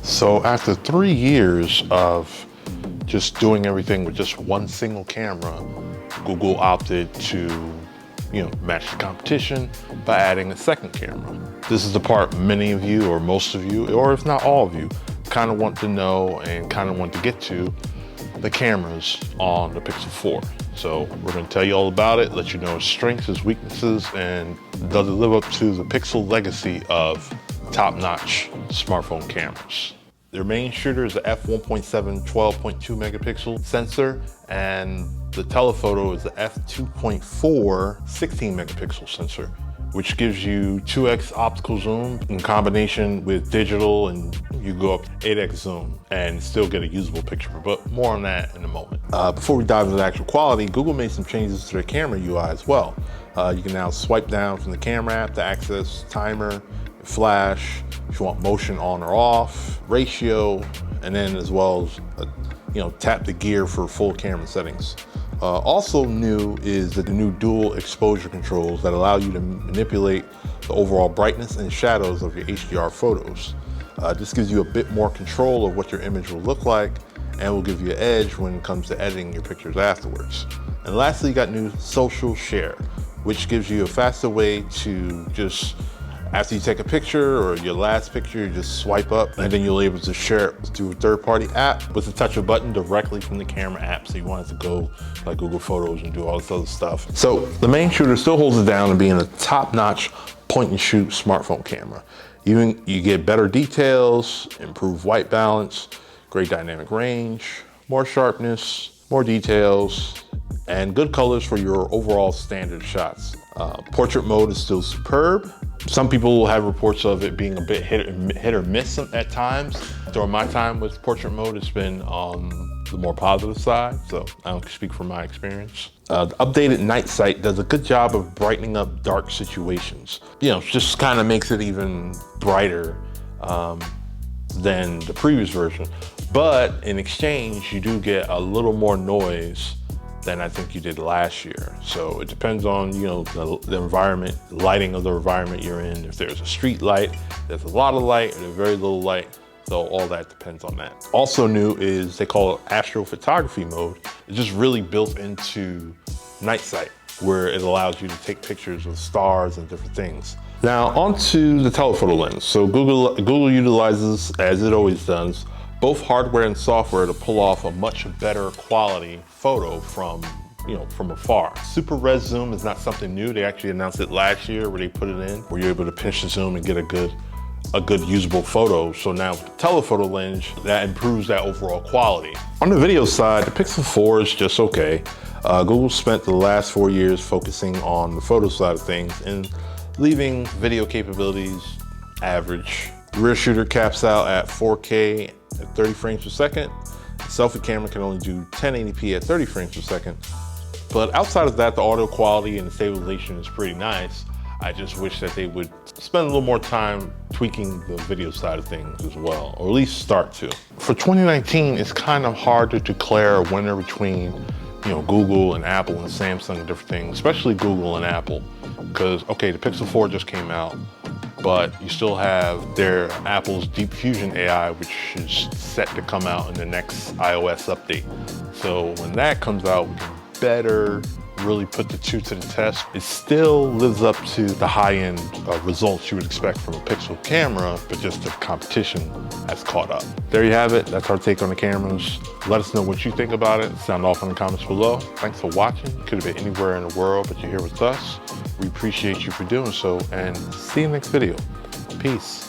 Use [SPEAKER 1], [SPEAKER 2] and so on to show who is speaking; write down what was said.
[SPEAKER 1] So after 3 years of just doing everything with just one single camera, Google opted to, match the competition by adding a second camera. This is the part many of you, or most of you, or if not all of you, kind of want to know and kind of want to get to: the cameras on the Pixel 4. So we're going to tell you all about it, let you know its strengths, its weaknesses, and does it live up to the Pixel legacy of top-notch smartphone cameras. Their main shooter is the f1.7 12.2 megapixel sensor, and the telephoto is the f2.4 16 megapixel sensor, which gives you 2x optical zoom in combination with digital, and you go up 8x zoom and still get a usable picture, but more on that in a moment. Before we dive into the actual quality, Google made some changes to their camera UI as well. You can now swipe down from the camera app to access timer, flash, if you want motion on or off, ratio, and then as well as tap the gear for full camera settings. Also new is the new dual exposure controls that allow you to manipulate the overall brightness and shadows of your HDR photos. This gives you a bit more control of what your image will look like, and will give you an edge when it comes to editing your pictures afterwards. And lastly, you got new social share, which gives you a faster way to just, after you take a picture or your last picture, you just swipe up and then you'll be able to share it through a third-party app with the touch of a button directly from the camera app. So you want it to go like Google Photos and do all this other stuff. So the main shooter still holds it down and being a top-notch point-and-shoot smartphone camera. You get better details, improved white balance, great dynamic range, more sharpness, more details, and good colors for your overall standard shots. Portrait mode is still superb. Some people will have reports of it being a bit hit or miss at times. During my time with portrait mode, it's been on the more positive side, so I don't speak from my experience. The updated night sight does a good job of brightening up dark situations. Just kind of makes it even brighter than the previous version. But in exchange, you do get a little more noise than I think you did last year. So it depends on the environment, the lighting of the environment you're in. If there's a street light, there's a lot of light, or there's very little light. So all that depends on that. Also new is they call it astrophotography mode. It's just really built into night sight, where it allows you to take pictures of stars and different things. Now onto the telephoto lens. So Google utilizes, as it always does, both hardware and software to pull off a much better quality photo from afar. Super res zoom is not something new. They actually announced it last year where they put it in, where you're able to pinch the zoom and get a good usable photo. So now with the telephoto lens, that improves that overall quality. On the video side, the Pixel 4 is just okay. Google spent the last 4 years focusing on the photo side of things and leaving video capabilities average. The rear shooter caps out at 4K at 30 frames per second. The selfie camera can only do 1080p at 30 frames per second. But outside of that, the audio quality and the stabilization is pretty nice. I just wish that they would spend a little more time tweaking the video side of things as well, or at least start to. For 2019, it's kind of hard to declare a winner between Google and Apple and Samsung and different things, especially Google and Apple. Because, okay, the Pixel 4 just came out, but you still have Apple's Deep Fusion AI, which is set to come out in the next iOS update. So when that comes out, we can better really put the two to the test. It still lives up to the high-end results you would expect from a Pixel camera, but just the competition has caught up. There you have it. That's our take on the cameras. Let us know what you think about it. Sound off in the comments below. Thanks for watching. You could have been anywhere in the world, but you're here with us. We appreciate you for doing so, and see you in the next video. Peace.